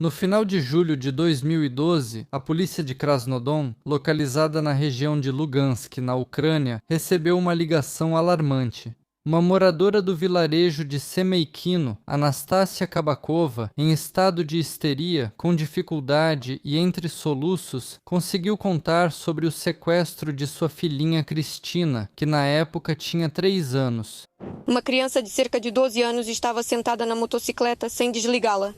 No final de julho de 2012, a polícia de Krasnodon, localizada na região de Lugansk, na Ucrânia, recebeu uma ligação alarmante. Uma moradora do vilarejo de Semeikino, Anastácia Kabakova, em estado de histeria, com dificuldade e entre soluços, conseguiu contar sobre o sequestro de sua filhinha Cristina, que na época tinha 3 anos. Uma criança de cerca de 12 anos estava sentada na motocicleta sem desligá-la.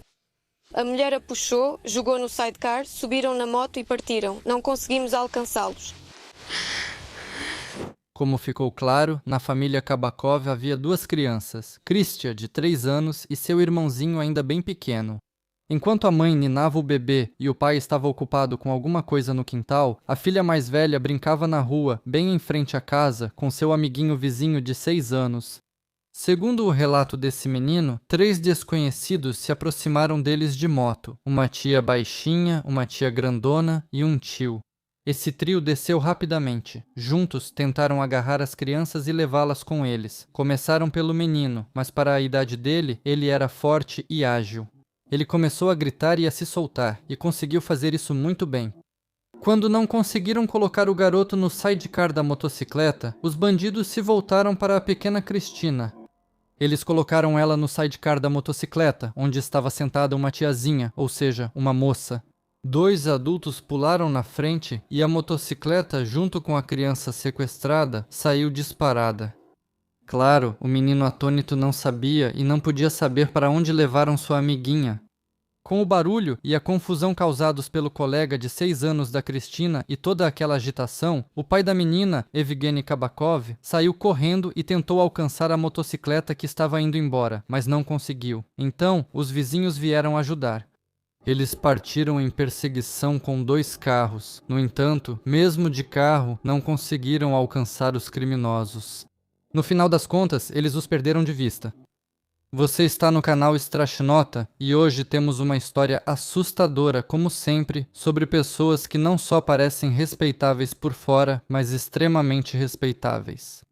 A mulher a puxou, jogou no sidecar, subiram na moto e partiram. Não conseguimos alcançá-los. Como ficou claro, na família Kabakov havia 2 crianças, Kristia, de 3 anos, e seu irmãozinho ainda bem pequeno. Enquanto a mãe ninava o bebê e o pai estava ocupado com alguma coisa no quintal, a filha mais velha brincava na rua, bem em frente à casa, com seu amiguinho vizinho de 6 anos. Segundo o relato desse menino, 3 desconhecidos se aproximaram deles de moto, uma tia baixinha, uma tia grandona e um tio. Esse trio desceu rapidamente. Juntos, tentaram agarrar as crianças e levá-las com eles. Começaram pelo menino, mas para a idade dele, ele era forte e ágil. Ele começou a gritar e a se soltar, e conseguiu fazer isso muito bem. Quando não conseguiram colocar o garoto no sidecar da motocicleta, os bandidos se voltaram para a pequena Cristina. Eles colocaram ela no sidecar da motocicleta, onde estava sentada uma tiazinha, ou seja, uma moça. 2 adultos pularam na frente e a motocicleta, junto com a criança sequestrada, saiu disparada. Claro, o menino atônito não sabia e não podia saber para onde levaram sua amiguinha. Com o barulho e a confusão causados pelo colega de 6 anos da Cristina e toda aquela agitação, o pai da menina, Evgeny Kabakov, saiu correndo e tentou alcançar a motocicleta que estava indo embora, mas não conseguiu. Então, os vizinhos vieram ajudar. Eles partiram em perseguição com 2 carros. No entanto, mesmo de carro, não conseguiram alcançar os criminosos. No final das contas, eles os perderam de vista. Você está no canal Strashnota e hoje temos uma história assustadora, como sempre, sobre pessoas que não só parecem respeitáveis por fora, mas extremamente respeitáveis.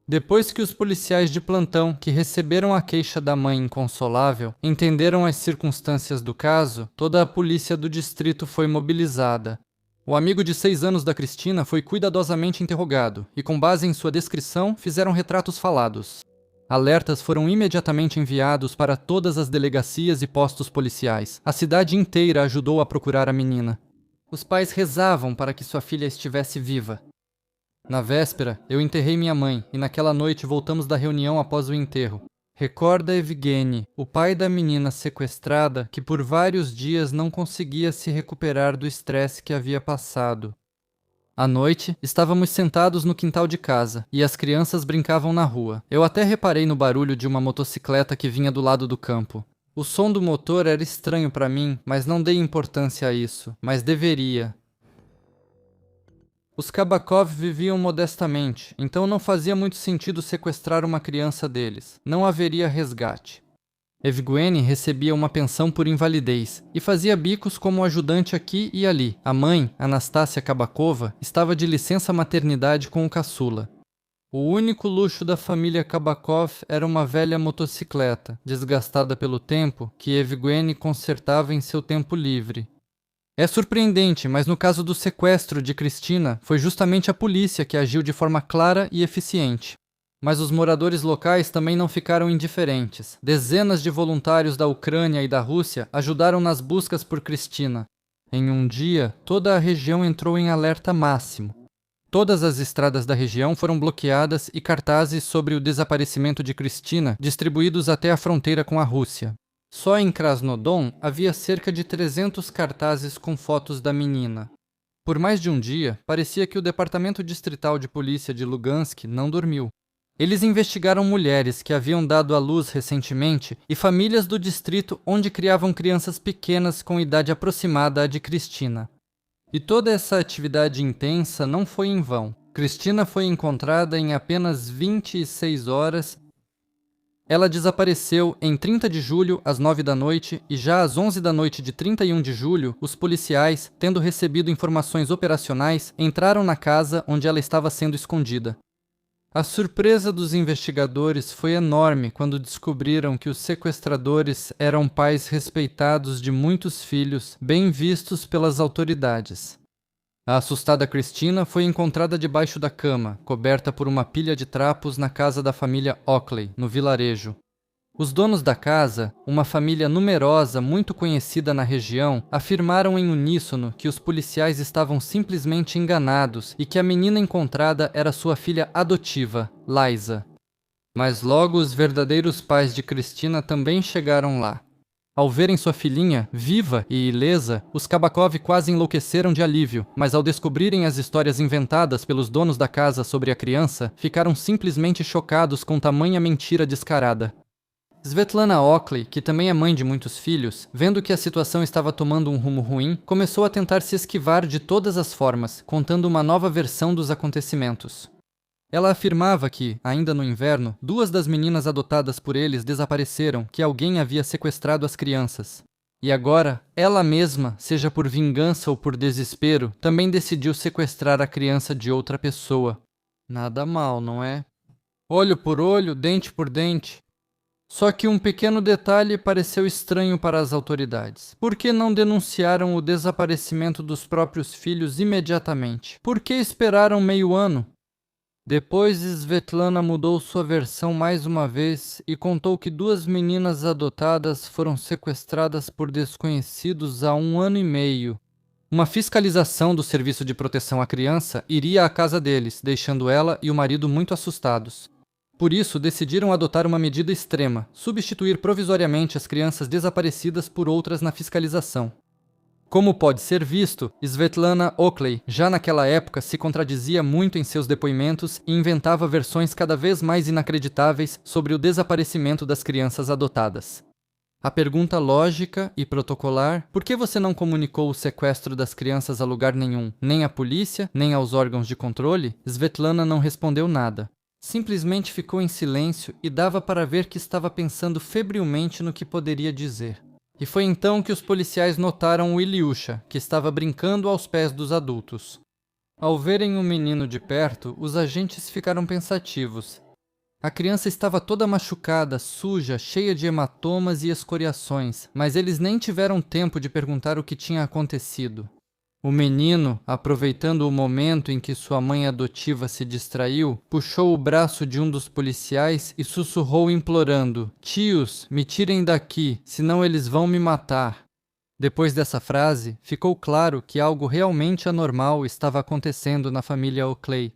Depois que os policiais de plantão, que receberam a queixa da mãe inconsolável, entenderam as circunstâncias do caso, toda a polícia do distrito foi mobilizada. O amigo de 6 anos da Cristina foi cuidadosamente interrogado, e com base em sua descrição, fizeram retratos falados. Alertas foram imediatamente enviados para todas as delegacias e postos policiais. A cidade inteira ajudou a procurar a menina. Os pais rezavam para que sua filha estivesse viva. Na véspera, eu enterrei minha mãe e naquela noite voltamos da reunião após o enterro. Recorda Evgeny, o pai da menina sequestrada, que por vários dias não conseguia se recuperar do estresse que havia passado. À noite, estávamos sentados no quintal de casa e as crianças brincavam na rua. Eu até reparei no barulho de uma motocicleta que vinha do lado do campo. O som do motor era estranho para mim, mas não dei importância a isso, mas deveria. Os Kabakov viviam modestamente, então não fazia muito sentido sequestrar uma criança deles. Não haveria resgate. Evgeny recebia uma pensão por invalidez e fazia bicos como ajudante aqui e ali. A mãe, Anastácia Kabakova, estava de licença maternidade com o caçula. O único luxo da família Kabakov era uma velha motocicleta, desgastada pelo tempo, que Evgeny consertava em seu tempo livre. É surpreendente, mas no caso do sequestro de Cristina, foi justamente a polícia que agiu de forma clara e eficiente. Mas os moradores locais também não ficaram indiferentes. Dezenas de voluntários da Ucrânia e da Rússia ajudaram nas buscas por Cristina. Em um dia, toda a região entrou em alerta máximo. Todas as estradas da região foram bloqueadas e cartazes sobre o desaparecimento de Cristina distribuídos até a fronteira com a Rússia. Só em Krasnodon havia cerca de 300 cartazes com fotos da menina. Por mais de um dia, parecia que o Departamento Distrital de Polícia de Lugansk não dormiu. Eles investigaram mulheres que haviam dado à luz recentemente e famílias do distrito onde criavam crianças pequenas com idade aproximada à de Cristina. E toda essa atividade intensa não foi em vão. Cristina foi encontrada em apenas 26 horas. Ela desapareceu em 30 de julho, às 9 da noite, e já às 11 da noite de 31 de julho, os policiais, tendo recebido informações operacionais, entraram na casa onde ela estava sendo escondida. A surpresa dos investigadores foi enorme quando descobriram que os sequestradores eram pais respeitados de muitos filhos, bem vistos pelas autoridades. A assustada Christina foi encontrada debaixo da cama, coberta por uma pilha de trapos na casa da família Oakley, no vilarejo. Os donos da casa, uma família numerosa muito conhecida na região, afirmaram em uníssono que os policiais estavam simplesmente enganados e que a menina encontrada era sua filha adotiva, Liza. Mas logo os verdadeiros pais de Christina também chegaram lá. Ao verem sua filhinha, viva e ilesa, os Kabakov quase enlouqueceram de alívio, mas ao descobrirem as histórias inventadas pelos donos da casa sobre a criança, ficaram simplesmente chocados com tamanha mentira descarada. Svetlana Oakley, que também é mãe de muitos filhos, vendo que a situação estava tomando um rumo ruim, começou a tentar se esquivar de todas as formas, contando uma nova versão dos acontecimentos. Ela afirmava que, ainda no inverno, 2 das meninas adotadas por eles desapareceram, que alguém havia sequestrado as crianças. E agora, ela mesma, seja por vingança ou por desespero, também decidiu sequestrar a criança de outra pessoa. Nada mal, não é? Olho por olho, dente por dente. Só que um pequeno detalhe pareceu estranho para as autoridades. Por que não denunciaram o desaparecimento dos próprios filhos imediatamente? Por que esperaram meio ano? Depois, Svetlana mudou sua versão mais uma vez e contou que 2 meninas adotadas foram sequestradas por desconhecidos há 1 ano e meio. Uma fiscalização do Serviço de Proteção à Criança iria à casa deles, deixando ela e o marido muito assustados. Por isso, decidiram adotar uma medida extrema, substituir provisoriamente as crianças desaparecidas por outras na fiscalização. Como pode ser visto, Svetlana Oakley, já naquela época, se contradizia muito em seus depoimentos e inventava versões cada vez mais inacreditáveis sobre o desaparecimento das crianças adotadas. A pergunta lógica e protocolar, por que você não comunicou o sequestro das crianças a lugar nenhum, nem à polícia, nem aos órgãos de controle? Svetlana não respondeu nada. Simplesmente ficou em silêncio e dava para ver que estava pensando febrilmente no que poderia dizer. E foi então que os policiais notaram o Ilyusha, que estava brincando aos pés dos adultos. Ao verem o menino de perto, os agentes ficaram pensativos. A criança estava toda machucada, suja, cheia de hematomas e escoriações, mas eles nem tiveram tempo de perguntar o que tinha acontecido. O menino, aproveitando o momento em que sua mãe adotiva se distraiu, puxou o braço de um dos policiais e sussurrou implorando: "Tios, me tirem daqui, senão eles vão me matar." Depois dessa frase, ficou claro que algo realmente anormal estava acontecendo na família Oakley.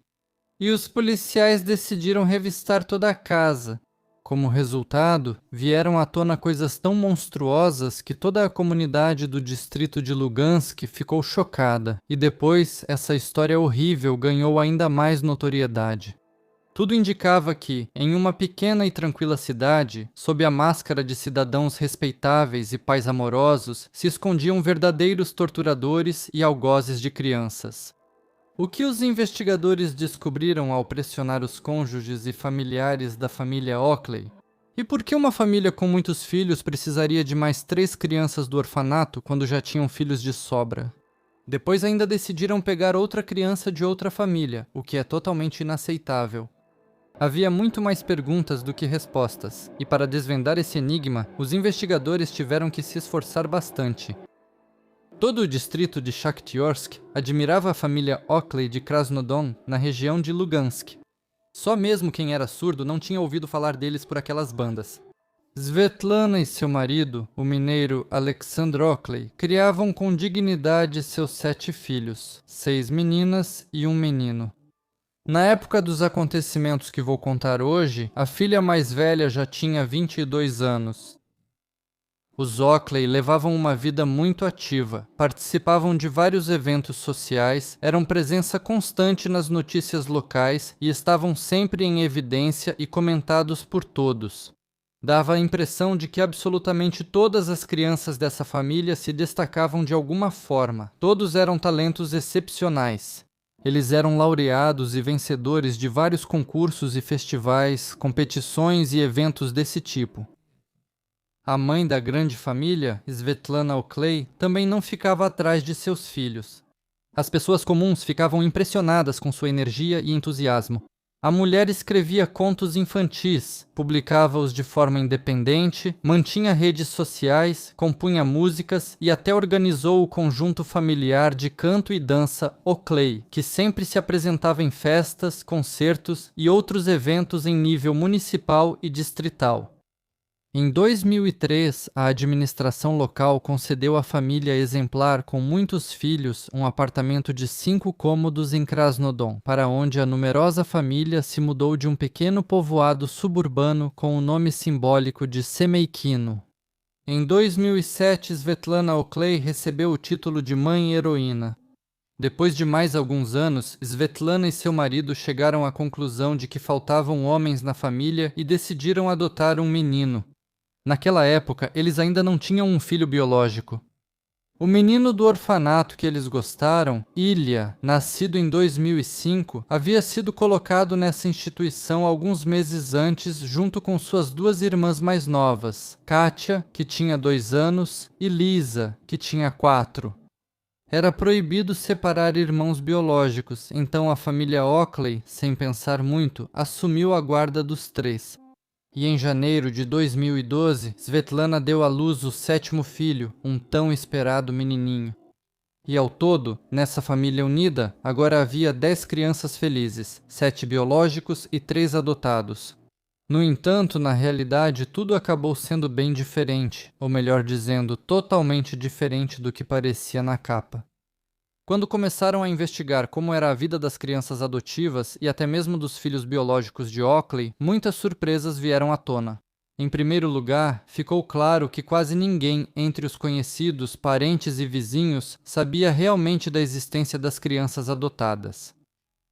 E os policiais decidiram revistar toda a casa. Como resultado, vieram à tona coisas tão monstruosas que toda a comunidade do distrito de Lugansk ficou chocada, e depois essa história horrível ganhou ainda mais notoriedade. Tudo indicava que, em uma pequena e tranquila cidade, sob a máscara de cidadãos respeitáveis e pais amorosos, se escondiam verdadeiros torturadores e algozes de crianças. O que os investigadores descobriram ao pressionar os cônjuges e familiares da família Oakley? E por que uma família com muitos filhos precisaria de mais 3 crianças do orfanato quando já tinham filhos de sobra? Depois ainda decidiram pegar outra criança de outra família, o que é totalmente inaceitável. Havia muito mais perguntas do que respostas, e para desvendar esse enigma, os investigadores tiveram que se esforçar bastante. Todo o distrito de Shakhtyorsk admirava a família Oakley de Krasnodon, na região de Lugansk. Só mesmo quem era surdo não tinha ouvido falar deles por aquelas bandas. Svetlana e seu marido, o mineiro Alexandr Oakley, criavam com dignidade seus 7 filhos, 6 meninas e um menino. Na época dos acontecimentos que vou contar hoje, a filha mais velha já tinha 22 anos. Os Oakley levavam uma vida muito ativa, participavam de vários eventos sociais, eram presença constante nas notícias locais e estavam sempre em evidência e comentados por todos. Dava a impressão de que absolutamente todas as crianças dessa família se destacavam de alguma forma. Todos eram talentos excepcionais. Eles eram laureados e vencedores de vários concursos e festivais, competições e eventos desse tipo. A mãe da grande família, Svetlana Oakley, também não ficava atrás de seus filhos. As pessoas comuns ficavam impressionadas com sua energia e entusiasmo. A mulher escrevia contos infantis, publicava-os de forma independente, mantinha redes sociais, compunha músicas e até organizou o conjunto familiar de canto e dança Oakley, que sempre se apresentava em festas, concertos e outros eventos em nível municipal e distrital. Em 2003, a administração local concedeu à família exemplar com muitos filhos um apartamento de 5 cômodos em Krasnodon, para onde a numerosa família se mudou de um pequeno povoado suburbano com o nome simbólico de Semeikino. Em 2007, Svetlana Oakley recebeu o título de mãe heroína. Depois de mais alguns anos, Svetlana e seu marido chegaram à conclusão de que faltavam homens na família e decidiram adotar um menino. Naquela época, eles ainda não tinham um filho biológico. O menino do orfanato que eles gostaram, Ilya, nascido em 2005, havia sido colocado nessa instituição alguns meses antes junto com suas 2 irmãs mais novas, Katia, que tinha 2 anos, e Lisa, que tinha 4. Era proibido separar irmãos biológicos, então a família Oakley, sem pensar muito, assumiu a guarda dos 3. E em janeiro de 2012, Svetlana deu à luz o 7º filho, um tão esperado menininho. E ao todo, nessa família unida, agora havia 10 crianças felizes, 7 biológicos e 3 adotados. No entanto, na realidade, tudo acabou sendo bem diferente, ou melhor dizendo, totalmente diferente do que parecia na capa. Quando começaram a investigar como era a vida das crianças adotivas e até mesmo dos filhos biológicos de Oakley, muitas surpresas vieram à tona. Em primeiro lugar, ficou claro que quase ninguém entre os conhecidos, parentes e vizinhos sabia realmente da existência das crianças adotadas.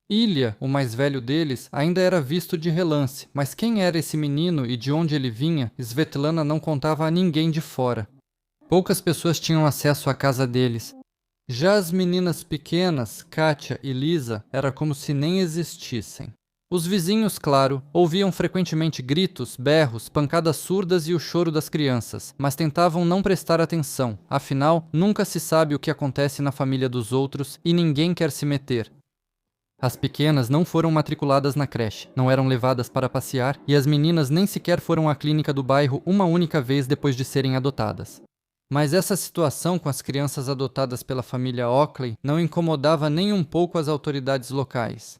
Ilya, o mais velho deles, ainda era visto de relance, mas quem era esse menino e de onde ele vinha, Svetlana não contava a ninguém de fora. Poucas pessoas tinham acesso à casa deles. Já as meninas pequenas, Katia e Lisa, era como se nem existissem. Os vizinhos, claro, ouviam frequentemente gritos, berros, pancadas surdas e o choro das crianças, mas tentavam não prestar atenção, afinal, nunca se sabe o que acontece na família dos outros e ninguém quer se meter. As pequenas não foram matriculadas na creche, não eram levadas para passear e as meninas nem sequer foram à clínica do bairro uma única vez depois de serem adotadas. Mas essa situação com as crianças adotadas pela família Oakley não incomodava nem um pouco as autoridades locais.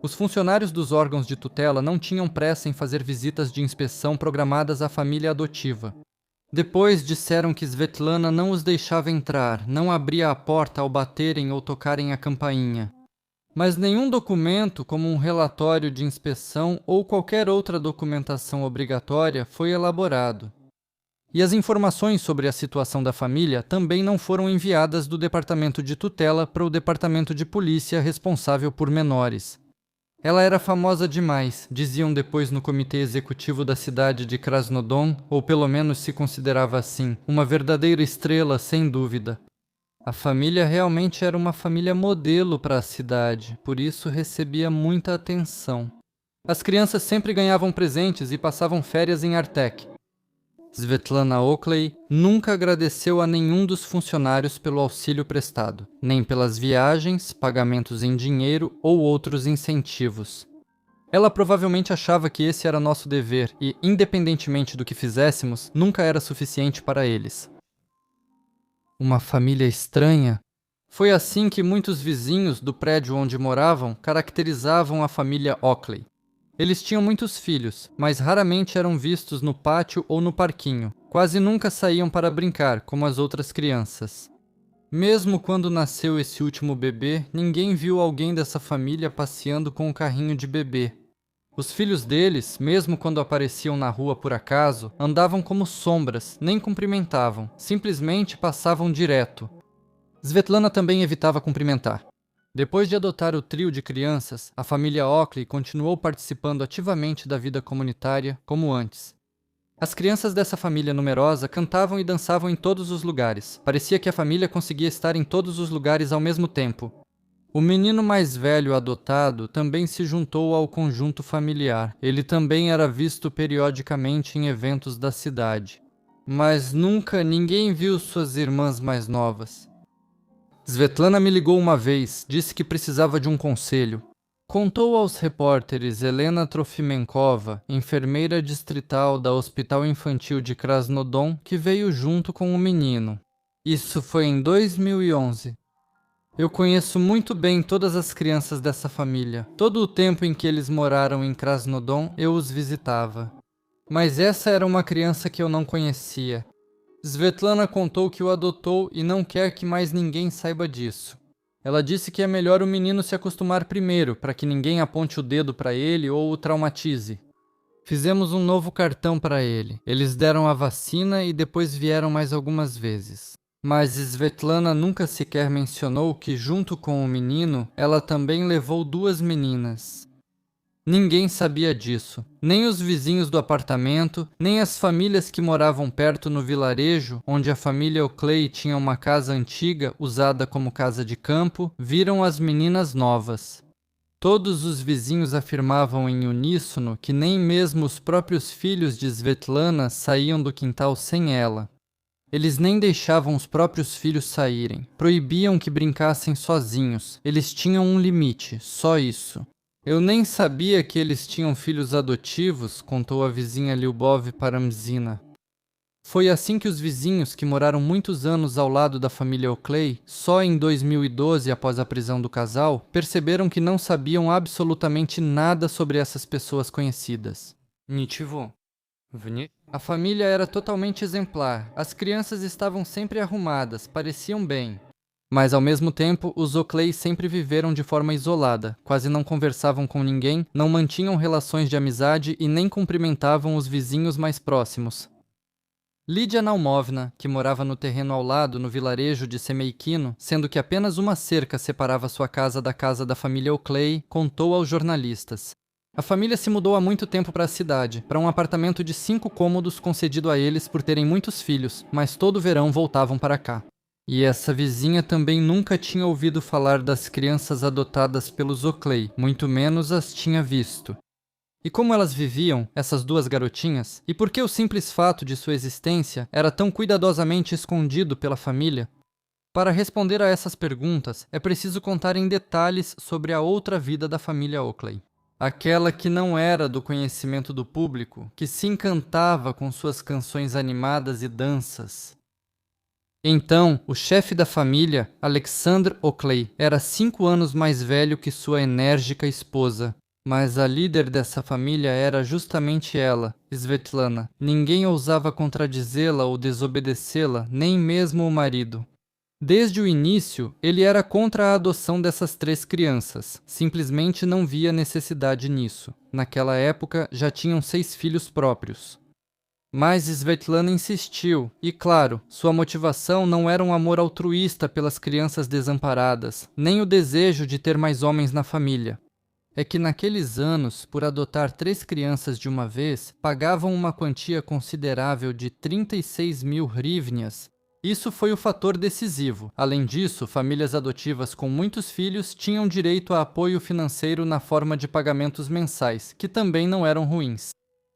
Os funcionários dos órgãos de tutela não tinham pressa em fazer visitas de inspeção programadas à família adotiva. Depois disseram que Svetlana não os deixava entrar, não abria a porta ao baterem ou tocarem a campainha. Mas nenhum documento, como um relatório de inspeção ou qualquer outra documentação obrigatória, foi elaborado. E as informações sobre a situação da família também não foram enviadas do departamento de tutela para o departamento de polícia responsável por menores. Ela era famosa demais, diziam depois no comitê executivo da cidade de Krasnodon, ou pelo menos se considerava assim, uma verdadeira estrela, sem dúvida. A família realmente era uma família modelo para a cidade, por isso recebia muita atenção. As crianças sempre ganhavam presentes e passavam férias em Artek. Svetlana Oakley nunca agradeceu a nenhum dos funcionários pelo auxílio prestado, nem pelas viagens, pagamentos em dinheiro ou outros incentivos. Ela provavelmente achava que esse era nosso dever e, independentemente do que fizéssemos, nunca era suficiente para eles. Uma família estranha? Foi assim que muitos vizinhos do prédio onde moravam caracterizavam a família Oakley. Eles tinham muitos filhos, mas raramente eram vistos no pátio ou no parquinho. Quase nunca saíam para brincar, como as outras crianças. Mesmo quando nasceu esse último bebê, ninguém viu alguém dessa família passeando com um carrinho de bebê. Os filhos deles, mesmo quando apareciam na rua por acaso, andavam como sombras, nem cumprimentavam, simplesmente passavam direto. Svetlana também evitava cumprimentar. Depois de adotar o trio de crianças, a família Oakley continuou participando ativamente da vida comunitária, como antes. As crianças dessa família numerosa cantavam e dançavam em todos os lugares. Parecia que a família conseguia estar em todos os lugares ao mesmo tempo. O menino mais velho adotado também se juntou ao conjunto familiar. Ele também era visto periodicamente em eventos da cidade. Mas nunca ninguém viu suas irmãs mais novas. Svetlana me ligou uma vez, disse que precisava de um conselho. Contou aos repórteres Helena Trofimenkova, enfermeira distrital da Hospital Infantil de Krasnodon, que veio junto com o menino. Isso foi em 2011. Eu conheço muito bem todas as crianças dessa família. Todo o tempo em que eles moraram em Krasnodon, eu os visitava. Mas essa era uma criança que eu não conhecia. Svetlana contou que o adotou e não quer que mais ninguém saiba disso. Ela disse que é melhor o menino se acostumar primeiro, para que ninguém aponte o dedo para ele ou o traumatize. Fizemos um novo cartão para ele. Eles deram a vacina e depois vieram mais algumas vezes. Mas Svetlana nunca sequer mencionou que, junto com o menino, ela também levou 2 meninas. Ninguém sabia disso, nem os vizinhos do apartamento, nem as famílias que moravam perto no vilarejo, onde a família Oakley tinha uma casa antiga usada como casa de campo, viram as meninas novas. Todos os vizinhos afirmavam em uníssono que nem mesmo os próprios filhos de Svetlana saíam do quintal sem ela. Eles nem deixavam os próprios filhos saírem, proibiam que brincassem sozinhos, eles tinham um limite, só isso. Eu nem sabia que eles tinham filhos adotivos, contou a vizinha Lyubov Paramzina. Foi assim que os vizinhos, que moraram muitos anos ao lado da família Oakley, só em 2012, após a prisão do casal, perceberam que não sabiam absolutamente nada sobre essas pessoas conhecidas. Nitivo. A família era totalmente exemplar. As crianças estavam sempre arrumadas, pareciam bem. Mas, ao mesmo tempo, os Oakley sempre viveram de forma isolada, quase não conversavam com ninguém, não mantinham relações de amizade e nem cumprimentavam os vizinhos mais próximos. Lídia Naumovna, que morava no terreno ao lado, no vilarejo de Semeikino, sendo que apenas uma cerca separava sua casa da casa da família Oakley, contou aos jornalistas. A família se mudou há muito tempo para a cidade, para um apartamento de 5 cômodos concedido a eles por terem muitos filhos, mas todo verão voltavam para cá. E essa vizinha também nunca tinha ouvido falar das crianças adotadas pelos Oakley, muito menos as tinha visto. E como elas viviam, essas 2 garotinhas, e por que o simples fato de sua existência era tão cuidadosamente escondido pela família? Para responder a essas perguntas, é preciso contar em detalhes sobre a outra vida da família Oakley. Aquela que não era do conhecimento do público, que se encantava com suas canções animadas e danças. Então, o chefe da família, Alexander Oakley, era 5 anos mais velho que sua enérgica esposa. Mas a líder dessa família era justamente ela, Svetlana. Ninguém ousava contradizê-la ou desobedecê-la, nem mesmo o marido. Desde o início, ele era contra a adoção dessas 3 crianças. Simplesmente não via necessidade nisso. Naquela época, já tinham 6 filhos próprios. Mas Svetlana insistiu, e claro, sua motivação não era um amor altruísta pelas crianças desamparadas, nem o desejo de ter mais homens na família. É que naqueles anos, por adotar 3 crianças de uma vez, pagavam uma quantia considerável de 36 mil hryvnias. Isso foi o fator decisivo. Além disso, famílias adotivas com muitos filhos tinham direito a apoio financeiro na forma de pagamentos mensais, que também não eram ruins.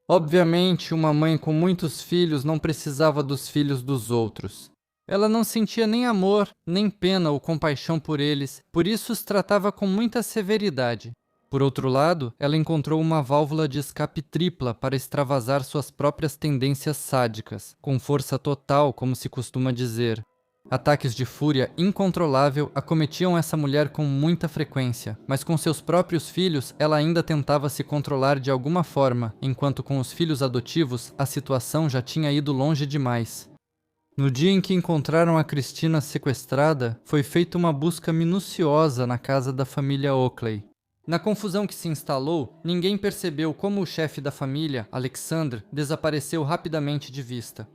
Obviamente, uma mãe com muitos filhos não precisava dos filhos dos outros. Ela não sentia nem amor, nem pena ou compaixão por eles, por isso os tratava com muita severidade. Por outro lado, ela encontrou uma válvula de escape tripla para extravasar suas próprias tendências sádicas, com força total, como se costuma dizer. Ataques de fúria incontrolável acometiam essa mulher com muita frequência, mas com seus próprios filhos ela ainda tentava se controlar de alguma forma, enquanto com os filhos adotivos a situação já tinha ido longe demais. No dia em que encontraram a Cristina sequestrada, foi feita uma busca minuciosa na casa da família Oakley. Na confusão que se instalou, ninguém percebeu como o chefe da família, Alexander, desapareceu rapidamente de vista.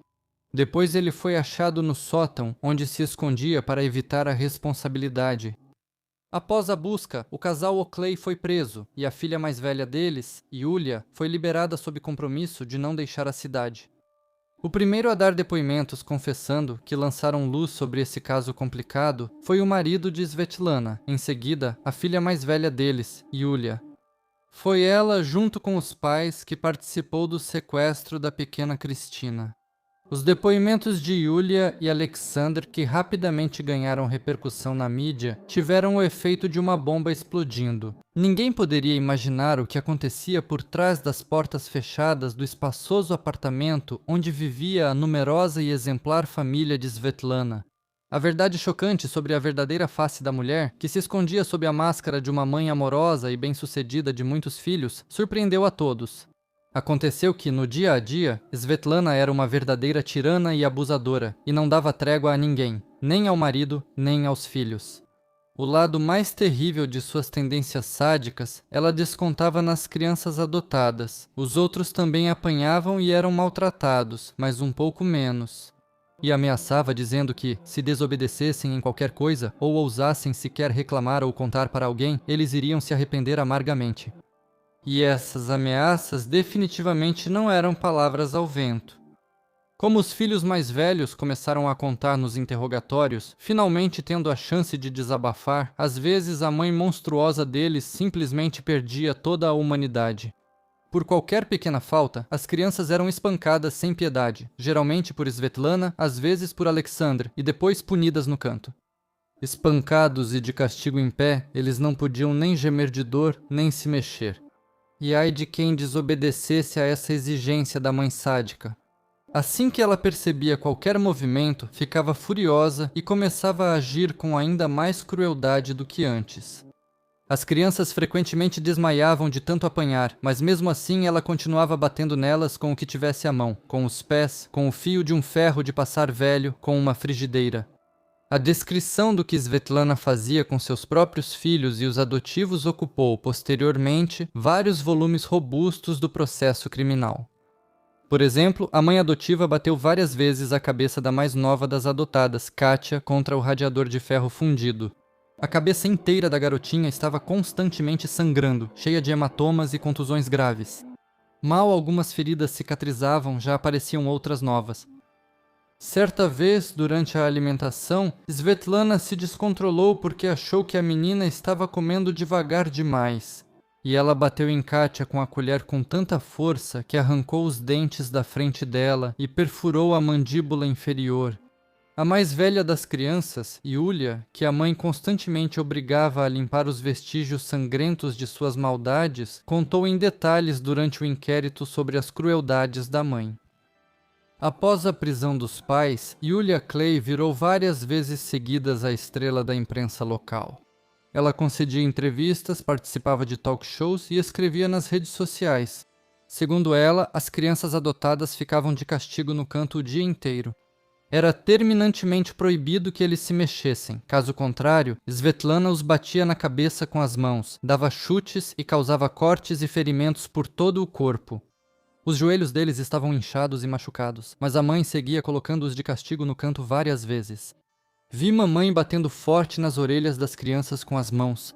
Depois ele foi achado no sótão, onde se escondia para evitar a responsabilidade. Após a busca, o casal Oakley foi preso, e a filha mais velha deles, Yulia, foi liberada sob compromisso de não deixar a cidade. O primeiro a dar depoimentos confessando que lançaram luz sobre esse caso complicado foi o marido de Svetlana, em seguida, a filha mais velha deles, Yulia. Foi ela, junto com os pais, que participou do sequestro da pequena Cristina. Os depoimentos de Yulia e Alexander, que rapidamente ganharam repercussão na mídia, tiveram o efeito de uma bomba explodindo. Ninguém poderia imaginar o que acontecia por trás das portas fechadas do espaçoso apartamento onde vivia a numerosa e exemplar família de Svetlana. A verdade chocante sobre a verdadeira face da mulher, que se escondia sob a máscara de uma mãe amorosa e bem-sucedida de muitos filhos, surpreendeu a todos. Aconteceu que, no dia a dia, Svetlana era uma verdadeira tirana e abusadora, e não dava trégua a ninguém, nem ao marido, nem aos filhos. O lado mais terrível de suas tendências sádicas, ela descontava nas crianças adotadas. Os outros também apanhavam e eram maltratados, mas um pouco menos. E ameaçava dizendo que, se desobedecessem em qualquer coisa, ou ousassem sequer reclamar ou contar para alguém, eles iriam se arrepender amargamente. E essas ameaças definitivamente não eram palavras ao vento. Como os filhos mais velhos começaram a contar nos interrogatórios, finalmente tendo a chance de desabafar, às vezes a mãe monstruosa deles simplesmente perdia toda a humanidade. Por qualquer pequena falta, as crianças eram espancadas sem piedade, geralmente por Svetlana, às vezes por Alexander, e depois punidas no canto. Espancados e de castigo em pé, eles não podiam nem gemer de dor, nem se mexer. E ai de quem desobedecesse a essa exigência da mãe sádica. Assim que ela percebia qualquer movimento, ficava furiosa e começava a agir com ainda mais crueldade do que antes. As crianças frequentemente desmaiavam de tanto apanhar, mas mesmo assim ela continuava batendo nelas com o que tivesse à mão, com os pés, com o fio de um ferro de passar velho, com uma frigideira. A descrição do que Svetlana fazia com seus próprios filhos e os adotivos ocupou, posteriormente, vários volumes robustos do processo criminal. Por exemplo, a mãe adotiva bateu várias vezes a cabeça da mais nova das adotadas, Katia, contra o radiador de ferro fundido. A cabeça inteira da garotinha estava constantemente sangrando, cheia de hematomas e contusões graves. Mal algumas feridas cicatrizavam, já apareciam outras novas. Certa vez, durante a alimentação, Svetlana se descontrolou porque achou que a menina estava comendo devagar demais. E ela bateu em Katia com a colher com tanta força que arrancou os dentes da frente dela e perfurou a mandíbula inferior. A mais velha das crianças, Yulia, que a mãe constantemente obrigava a limpar os vestígios sangrentos de suas maldades, contou em detalhes durante o inquérito sobre as crueldades da mãe. Após a prisão dos pais, Yulia Clay virou várias vezes seguidas a estrela da imprensa local. Ela concedia entrevistas, participava de talk shows e escrevia nas redes sociais. Segundo ela, as crianças adotadas ficavam de castigo no canto o dia inteiro. Era terminantemente proibido que eles se mexessem. Caso contrário, Svetlana os batia na cabeça com as mãos, dava chutes e causava cortes e ferimentos por todo o corpo. Os joelhos deles estavam inchados e machucados, mas a mãe seguia colocando-os de castigo no canto várias vezes. Vi mamãe batendo forte nas orelhas das crianças com as mãos.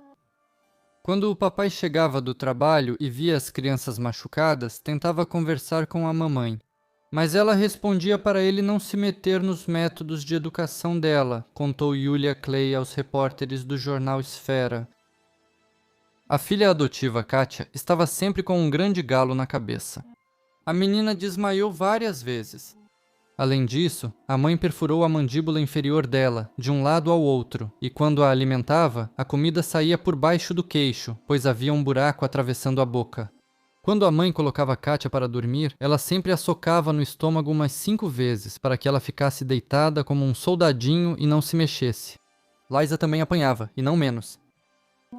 Quando o papai chegava do trabalho e via as crianças machucadas, tentava conversar com a mamãe. Mas ela respondia para ele não se meter nos métodos de educação dela, contou Yulia Clay aos repórteres do jornal Esfera. A filha adotiva Katia estava sempre com um grande galo na cabeça. A menina desmaiou várias vezes. Além disso, a mãe perfurou a mandíbula inferior dela, de um lado ao outro, e quando a alimentava, a comida saía por baixo do queixo, pois havia um buraco atravessando a boca. Quando a mãe colocava Katia para dormir, ela sempre a socava no estômago umas 5 vezes, para que ela ficasse deitada como um soldadinho e não se mexesse. Liza também apanhava, e não menos.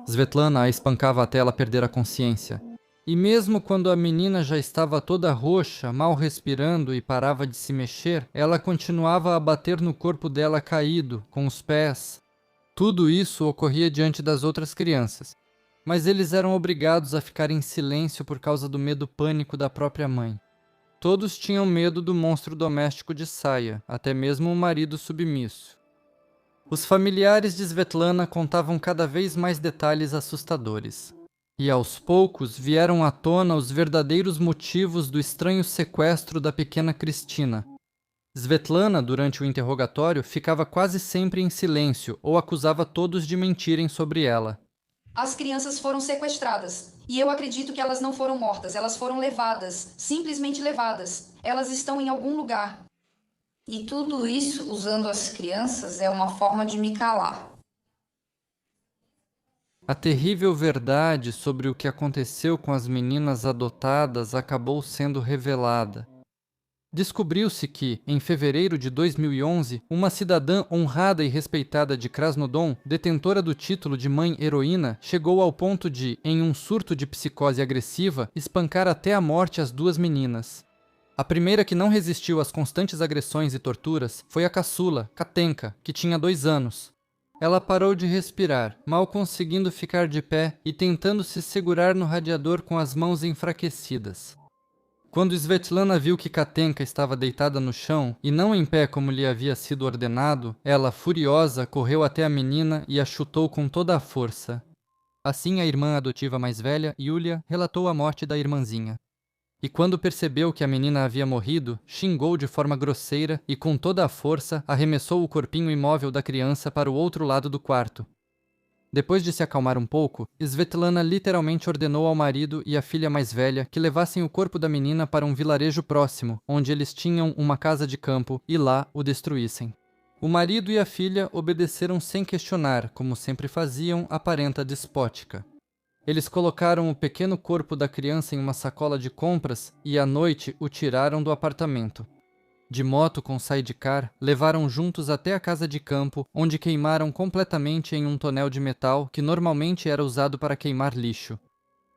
Svetlana a espancava até ela perder a consciência. E mesmo quando a menina já estava toda roxa, mal respirando e parava de se mexer, ela continuava a bater no corpo dela caído, com os pés. Tudo isso ocorria diante das outras crianças, mas eles eram obrigados a ficar em silêncio por causa do medo pânico da própria mãe. Todos tinham medo do monstro doméstico de saia, até mesmo o marido submisso. Os familiares de Svetlana contavam cada vez mais detalhes assustadores. E aos poucos vieram à tona os verdadeiros motivos do estranho sequestro da pequena Cristina. Svetlana, durante o interrogatório, ficava quase sempre em silêncio ou acusava todos de mentirem sobre ela. As crianças foram sequestradas. E eu acredito que elas não foram mortas, elas foram levadas, simplesmente levadas. Elas estão em algum lugar. E tudo isso, usando as crianças, é uma forma de me calar. A terrível verdade sobre o que aconteceu com as meninas adotadas acabou sendo revelada. Descobriu-se que, em fevereiro de 2011, uma cidadã honrada e respeitada de Krasnodon, detentora do título de mãe heroína, chegou ao ponto de, em um surto de psicose agressiva, espancar até a morte as duas meninas. A primeira que não resistiu às constantes agressões e torturas foi a caçula, Katenka, que tinha 2 anos. Ela parou de respirar, mal conseguindo ficar de pé e tentando se segurar no radiador com as mãos enfraquecidas. Quando Svetlana viu que Katenka estava deitada no chão e não em pé como lhe havia sido ordenado, ela, furiosa, correu até a menina e a chutou com toda a força. Assim, a irmã adotiva mais velha, Yulia, relatou a morte da irmãzinha. E quando percebeu que a menina havia morrido, xingou de forma grosseira e, com toda a força, arremessou o corpinho imóvel da criança para o outro lado do quarto. Depois de se acalmar um pouco, Svetlana literalmente ordenou ao marido e à filha mais velha que levassem o corpo da menina para um vilarejo próximo, onde eles tinham uma casa de campo, e lá o destruíssem. O marido e a filha obedeceram sem questionar, como sempre faziam, a parenta despótica. Eles colocaram o pequeno corpo da criança em uma sacola de compras e, à noite, o tiraram do apartamento. De moto com sidecar, levaram juntos até a casa de campo, onde queimaram completamente em um tonel de metal que normalmente era usado para queimar lixo.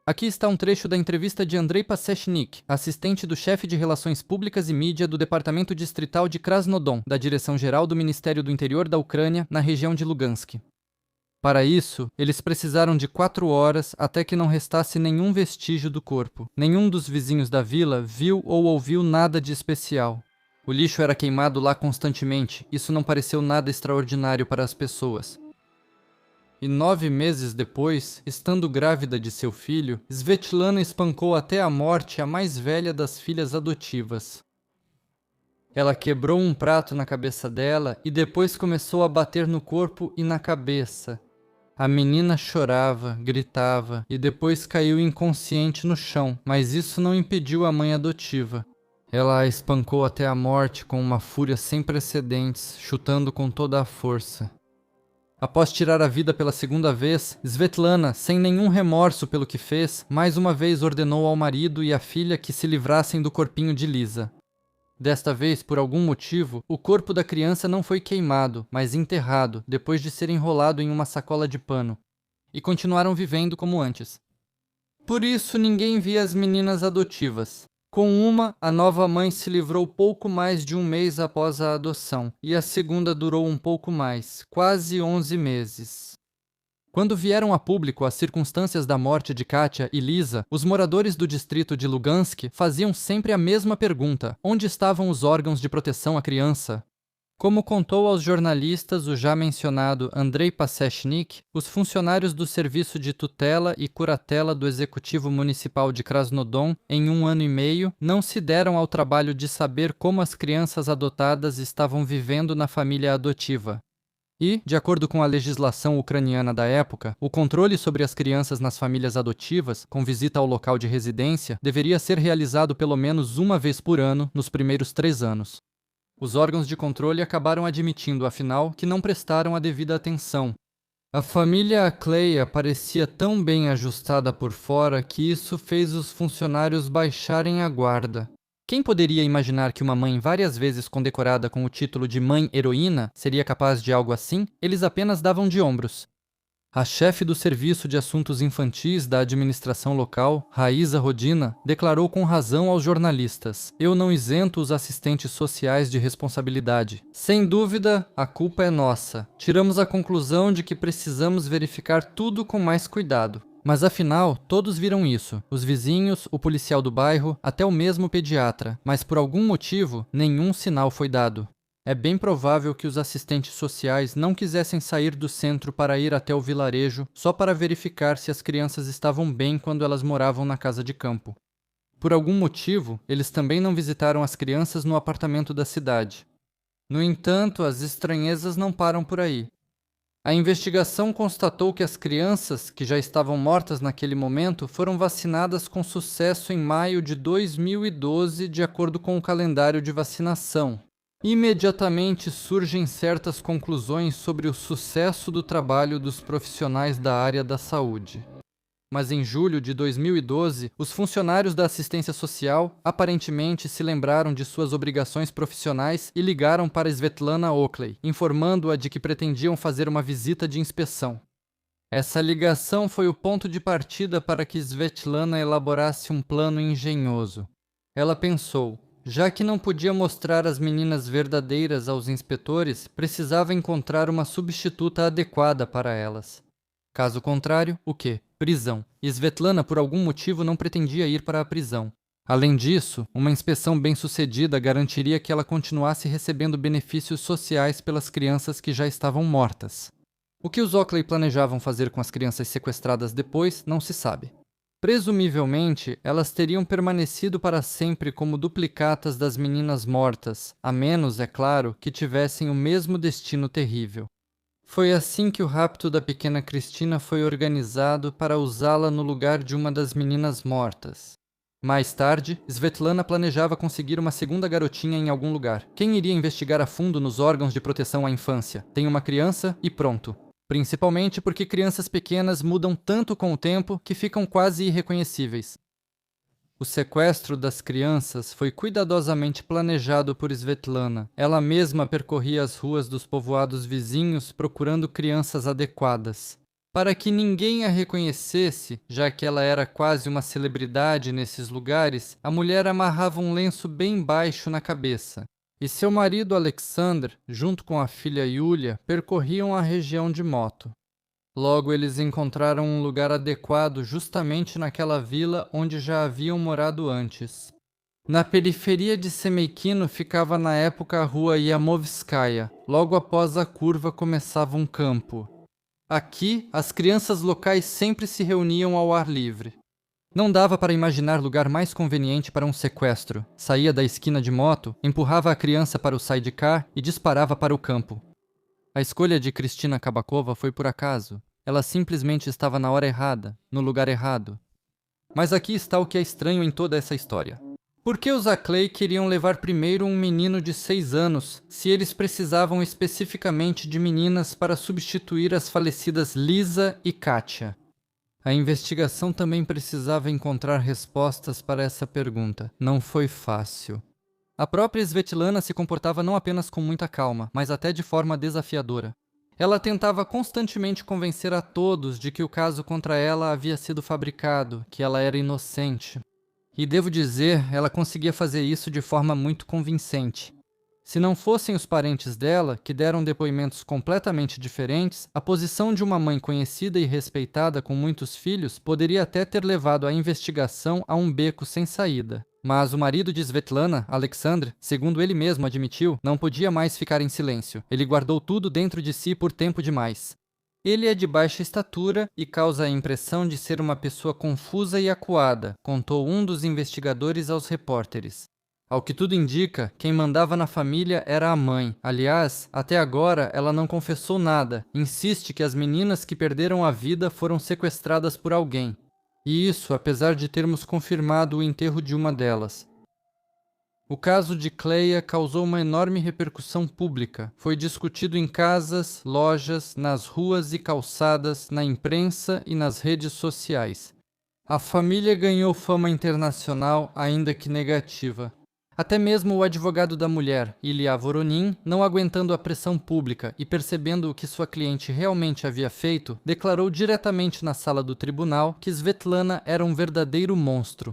Aqui está um trecho da entrevista de Andrei Pasechnik, assistente do chefe de Relações Públicas e Mídia do Departamento Distrital de Krasnodon, da Direção-Geral do Ministério do Interior da Ucrânia, na região de Lugansk. Para isso, eles precisaram de 4 horas até que não restasse nenhum vestígio do corpo. Nenhum dos vizinhos da vila viu ou ouviu nada de especial. O lixo era queimado lá constantemente, isso não pareceu nada extraordinário para as pessoas. E 9 meses depois, estando grávida de seu filho, Svetlana espancou até a morte a mais velha das filhas adotivas. Ela quebrou um prato na cabeça dela e depois começou a bater no corpo e na cabeça. A menina chorava, gritava e depois caiu inconsciente no chão, mas isso não impediu a mãe adotiva. Ela a espancou até a morte com uma fúria sem precedentes, chutando com toda a força. Após tirar a vida pela segunda vez, Svetlana, sem nenhum remorso pelo que fez, mais uma vez ordenou ao marido e à filha que se livrassem do corpinho de Lisa. Desta vez, por algum motivo, o corpo da criança não foi queimado, mas enterrado, depois de ser enrolado em uma sacola de pano. E continuaram vivendo como antes. Por isso, ninguém via as meninas adotivas. Com uma, a nova mãe se livrou pouco mais de 1 mês após a adoção, e a segunda durou um pouco mais, quase 11 meses. Quando vieram a público as circunstâncias da morte de Katia e Lisa, os moradores do distrito de Lugansk faziam sempre a mesma pergunta: onde estavam os órgãos de proteção à criança? Como contou aos jornalistas o já mencionado Andrei Pasechnik, os funcionários do Serviço de Tutela e Curatela do Executivo Municipal de Krasnodon, em 1 ano e meio, não se deram ao trabalho de saber como as crianças adotadas estavam vivendo na família adotiva. E, de acordo com a legislação ucraniana da época, o controle sobre as crianças nas famílias adotivas, com visita ao local de residência, deveria ser realizado pelo menos 1 vez por ano nos primeiros 3 anos. Os órgãos de controle acabaram admitindo, afinal, que não prestaram a devida atenção. A família Akleia parecia tão bem ajustada por fora que isso fez os funcionários baixarem a guarda. Quem poderia imaginar que uma mãe várias vezes condecorada com o título de mãe heroína seria capaz de algo assim? Eles apenas davam de ombros. A chefe do Serviço de Assuntos Infantis da administração local, Raíza Rodina, declarou com razão aos jornalistas: "Eu não isento os assistentes sociais de responsabilidade. Sem dúvida, a culpa é nossa. Tiramos a conclusão de que precisamos verificar tudo com mais cuidado. Mas afinal, todos viram isso. Os vizinhos, o policial do bairro, até o mesmo pediatra. Mas por algum motivo, nenhum sinal foi dado. É bem provável que os assistentes sociais não quisessem sair do centro para ir até o vilarejo só para verificar se as crianças estavam bem quando elas moravam na casa de campo. Por algum motivo, eles também não visitaram as crianças no apartamento da cidade. No entanto, as estranhezas não param por aí. A investigação constatou que as crianças, que já estavam mortas naquele momento, foram vacinadas com sucesso em maio de 2012, de acordo com o calendário de vacinação. Imediatamente surgem certas conclusões sobre o sucesso do trabalho dos profissionais da área da saúde. Mas em julho de 2012, os funcionários da assistência social aparentemente se lembraram de suas obrigações profissionais e ligaram para Svetlana Oakley, informando-a de que pretendiam fazer uma visita de inspeção. Essa ligação foi o ponto de partida para que Svetlana elaborasse um plano engenhoso. Ela pensou: já que não podia mostrar as meninas verdadeiras aos inspetores, precisava encontrar uma substituta adequada para elas. Caso contrário, o quê? Prisão. E Svetlana, por algum motivo, não pretendia ir para a prisão. Além disso, uma inspeção bem-sucedida garantiria que ela continuasse recebendo benefícios sociais pelas crianças que já estavam mortas. O que os Oakley planejavam fazer com as crianças sequestradas depois, não se sabe. Presumivelmente, elas teriam permanecido para sempre como duplicatas das meninas mortas, a menos, é claro, que tivessem o mesmo destino terrível. Foi assim que o rapto da pequena Cristina foi organizado para usá-la no lugar de uma das meninas mortas. Mais tarde, Svetlana planejava conseguir uma segunda garotinha em algum lugar. Quem iria investigar a fundo nos órgãos de proteção à infância? Tem uma criança e pronto. Principalmente porque crianças pequenas mudam tanto com o tempo que ficam quase irreconhecíveis. O sequestro das crianças foi cuidadosamente planejado por Svetlana. Ela mesma percorria as ruas dos povoados vizinhos procurando crianças adequadas. Para que ninguém a reconhecesse, já que ela era quase uma celebridade nesses lugares, a mulher amarrava um lenço bem baixo na cabeça. E seu marido Alexander, junto com a filha Yulia, percorriam a região de moto. Logo eles encontraram um lugar adequado justamente naquela vila onde já haviam morado antes. Na periferia de Semeikino ficava na época a rua Yamovskaya. Logo após a curva começava um campo. Aqui, as crianças locais sempre se reuniam ao ar livre. Não dava para imaginar lugar mais conveniente para um sequestro. Saía da esquina de moto, empurrava a criança para o sidecar e disparava para o campo. A escolha de Kristina Kabakova foi por acaso. Ela simplesmente estava na hora errada, no lugar errado. Mas aqui está o que é estranho em toda essa história. Por que os Oakley queriam levar primeiro um menino de 6 anos, se eles precisavam especificamente de meninas para substituir as falecidas Lisa e Katia? A investigação também precisava encontrar respostas para essa pergunta. Não foi fácil. A própria Svetlana se comportava não apenas com muita calma, mas até de forma desafiadora. Ela tentava constantemente convencer a todos de que o caso contra ela havia sido fabricado, que ela era inocente. E devo dizer, ela conseguia fazer isso de forma muito convincente. Se não fossem os parentes dela, que deram depoimentos completamente diferentes, a posição de uma mãe conhecida e respeitada com muitos filhos poderia até ter levado a investigação a um beco sem saída. Mas o marido de Svetlana, Alexander, segundo ele mesmo admitiu, não podia mais ficar em silêncio. Ele guardou tudo dentro de si por tempo demais. Ele é de baixa estatura e causa a impressão de ser uma pessoa confusa e acuada, contou um dos investigadores aos repórteres. Ao que tudo indica, quem mandava na família era a mãe. Aliás, até agora ela não confessou nada. Insiste que as meninas que perderam a vida foram sequestradas por alguém. E isso, apesar de termos confirmado o enterro de uma delas. O caso de Cleia causou uma enorme repercussão pública. Foi discutido em casas, lojas, nas ruas e calçadas, na imprensa e nas redes sociais. A família ganhou fama internacional, ainda que negativa. Até mesmo o advogado da mulher, Ilya Voronin, não aguentando a pressão pública e percebendo o que sua cliente realmente havia feito, declarou diretamente na sala do tribunal que Svetlana era um verdadeiro monstro.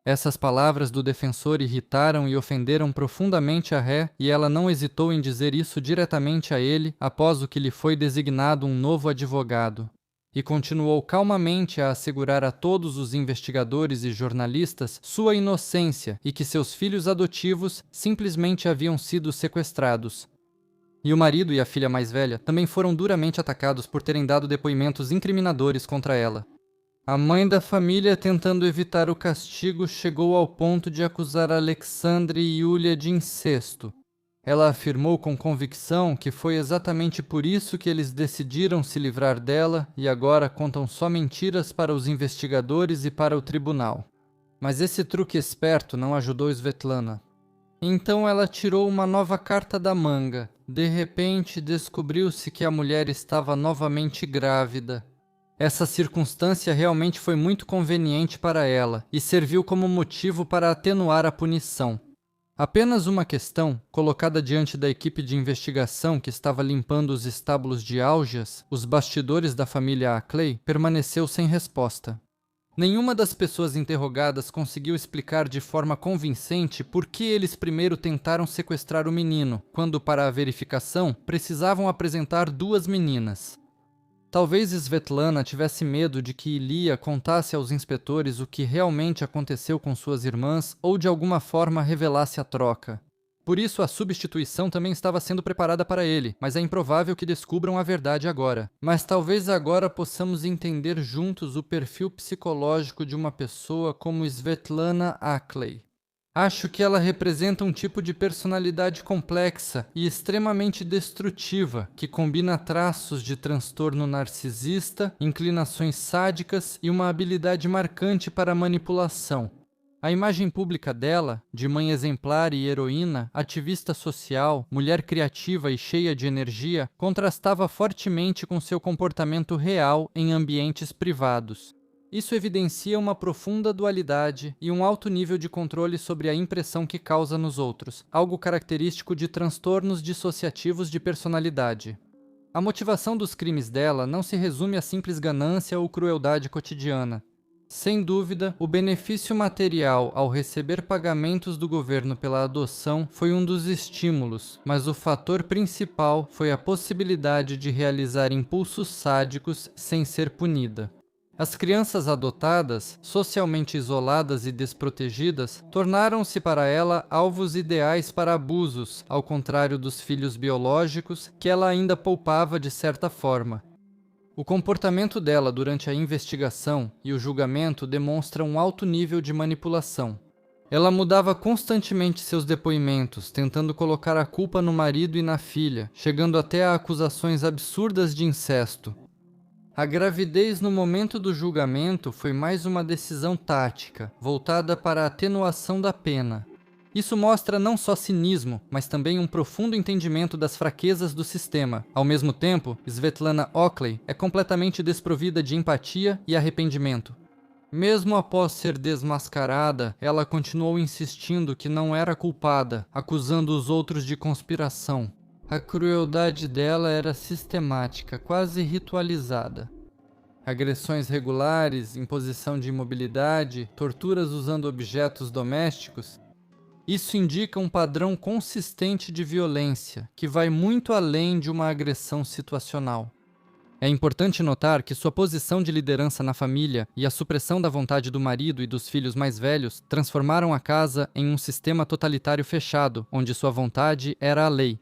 Essas palavras do defensor irritaram e ofenderam profundamente a ré, e ela não hesitou em dizer isso diretamente a ele após o que lhe foi designado um novo advogado. E continuou calmamente a assegurar a todos os investigadores e jornalistas sua inocência e que seus filhos adotivos simplesmente haviam sido sequestrados. E o marido e a filha mais velha também foram duramente atacados por terem dado depoimentos incriminadores contra ela. A mãe da família, tentando evitar o castigo, chegou ao ponto de acusar Alexandre e Yulia de incesto. Ela afirmou com convicção que foi exatamente por isso que eles decidiram se livrar dela e agora contam só mentiras para os investigadores e para o tribunal. Mas esse truque esperto não ajudou Svetlana. Então ela tirou uma nova carta da manga. De repente, descobriu-se que a mulher estava novamente grávida. Essa circunstância realmente foi muito conveniente para ela e serviu como motivo para atenuar a punição. Apenas uma questão, colocada diante da equipe de investigação que estava limpando os estábulos de Augias, os bastidores da família Ackley, permaneceu sem resposta. Nenhuma das pessoas interrogadas conseguiu explicar de forma convincente por que eles primeiro tentaram sequestrar o menino, quando, para a verificação, precisavam apresentar duas meninas. Talvez Svetlana tivesse medo de que Ilia contasse aos inspetores o que realmente aconteceu com suas irmãs ou de alguma forma revelasse a troca. Por isso, a substituição também estava sendo preparada para ele, mas é improvável que descubram a verdade agora. Mas talvez agora possamos entender juntos o perfil psicológico de uma pessoa como Svetlana Ackley. Acho que ela representa um tipo de personalidade complexa e extremamente destrutiva, que combina traços de transtorno narcisista, inclinações sádicas e uma habilidade marcante para a manipulação. A imagem pública dela, de mãe exemplar e heroína, ativista social, mulher criativa e cheia de energia, contrastava fortemente com seu comportamento real em ambientes privados. Isso evidencia uma profunda dualidade e um alto nível de controle sobre a impressão que causa nos outros, algo característico de transtornos dissociativos de personalidade. A motivação dos crimes dela não se resume a simples ganância ou crueldade cotidiana. Sem dúvida, o benefício material ao receber pagamentos do governo pela adoção foi um dos estímulos, mas o fator principal foi a possibilidade de realizar impulsos sádicos sem ser punida. As crianças adotadas, socialmente isoladas e desprotegidas, tornaram-se para ela alvos ideais para abusos, ao contrário dos filhos biológicos, que ela ainda poupava de certa forma. O comportamento dela durante a investigação e o julgamento demonstra um alto nível de manipulação. Ela mudava constantemente seus depoimentos, tentando colocar a culpa no marido e na filha, chegando até a acusações absurdas de incesto. A gravidez no momento do julgamento foi mais uma decisão tática, voltada para a atenuação da pena. Isso mostra não só cinismo, mas também um profundo entendimento das fraquezas do sistema. Ao mesmo tempo, Svetlana Ackley é completamente desprovida de empatia e arrependimento. Mesmo após ser desmascarada, ela continuou insistindo que não era culpada, acusando os outros de conspiração. A crueldade dela era sistemática, quase ritualizada. Agressões regulares, imposição de imobilidade, torturas usando objetos domésticos. Isso indica um padrão consistente de violência, que vai muito além de uma agressão situacional. É importante notar que sua posição de liderança na família e a supressão da vontade do marido e dos filhos mais velhos transformaram a casa em um sistema totalitário fechado, onde sua vontade era a lei.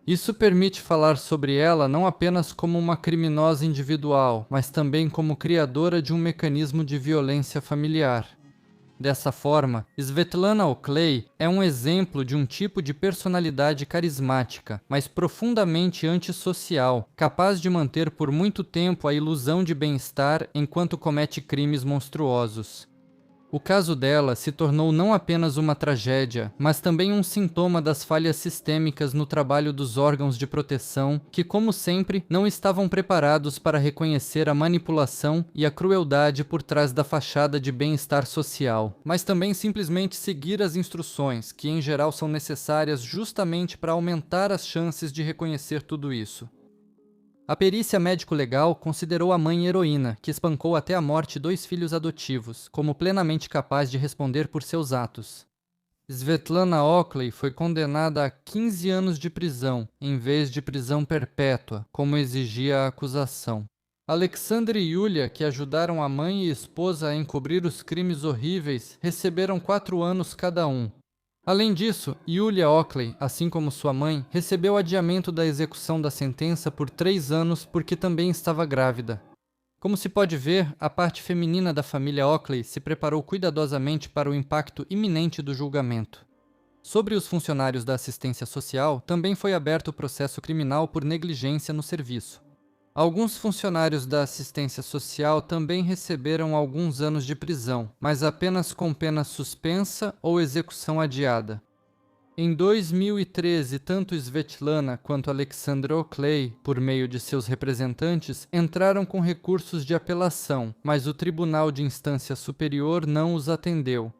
Isso permite falar sobre ela não apenas como uma criminosa individual, mas também como criadora de um mecanismo de violência familiar. Dessa forma, Svetlana Ackley é um exemplo de um tipo de personalidade carismática, mas profundamente antissocial, capaz de manter por muito tempo a ilusão de bem-estar enquanto comete crimes monstruosos. O caso dela se tornou não apenas uma tragédia, mas também um sintoma das falhas sistêmicas no trabalho dos órgãos de proteção que, como sempre, não estavam preparados para reconhecer a manipulação e a crueldade por trás da fachada de bem-estar social, mas também simplesmente seguir as instruções, que em geral são necessárias justamente para aumentar as chances de reconhecer tudo isso. A perícia médico-legal considerou a mãe heroína, que espancou até a morte 2 filhos adotivos, como plenamente capaz de responder por seus atos. Svetlana Ackley foi condenada a 15 anos de prisão, em vez de prisão perpétua, como exigia a acusação. Alexander e Yulia, que ajudaram a mãe e esposa a encobrir os crimes horríveis, receberam 4 anos cada um. Além disso, Yulia Ackley, assim como sua mãe, recebeu adiamento da execução da sentença por 3 anos porque também estava grávida. Como se pode ver, a parte feminina da família Ackley se preparou cuidadosamente para o impacto iminente do julgamento. Sobre os funcionários da assistência social, também foi aberto o processo criminal por negligência no serviço. Alguns funcionários da assistência social também receberam alguns anos de prisão, mas apenas com pena suspensa ou execução adiada. Em 2013, tanto Svetlana quanto Alexander Oakley, por meio de seus representantes, entraram com recursos de apelação, mas o Tribunal de Instância Superior não os atendeu.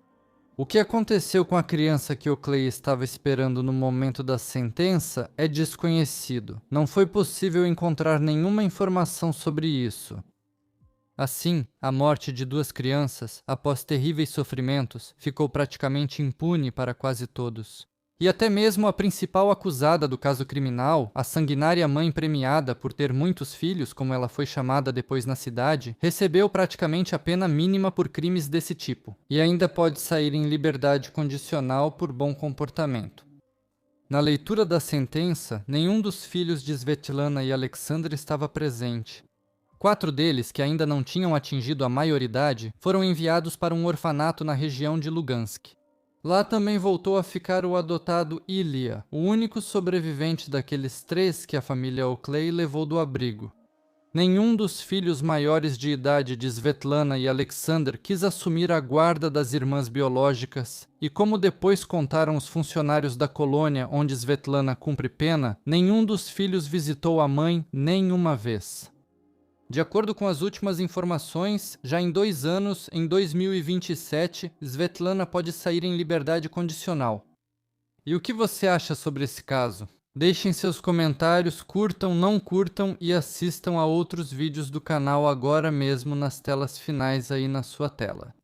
O que aconteceu com a criança que Oakley estava esperando no momento da sentença é desconhecido. Não foi possível encontrar nenhuma informação sobre isso. Assim, a morte de duas crianças, após terríveis sofrimentos, ficou praticamente impune para quase todos. E até mesmo a principal acusada do caso criminal, a sanguinária mãe premiada por ter muitos filhos, como ela foi chamada depois na cidade, recebeu praticamente a pena mínima por crimes desse tipo, e ainda pode sair em liberdade condicional por bom comportamento. Na leitura da sentença, nenhum dos filhos de Svetlana e Alexander estava presente. 4 deles, que ainda não tinham atingido a maioridade, foram enviados para um orfanato na região de Lugansk. Lá também voltou a ficar o adotado Ilya, o único sobrevivente daqueles 3 que a família Oakley levou do abrigo. Nenhum dos filhos maiores de idade de Svetlana e Alexander quis assumir a guarda das irmãs biológicas, e como depois contaram os funcionários da colônia onde Svetlana cumpre pena, nenhum dos filhos visitou a mãe nenhuma vez. De acordo com as últimas informações, já em 2 anos, em 2027, Svetlana pode sair em liberdade condicional. E o que você acha sobre esse caso? Deixem seus comentários, curtam, não curtam e assistam a outros vídeos do canal agora mesmo nas telas finais aí na sua tela.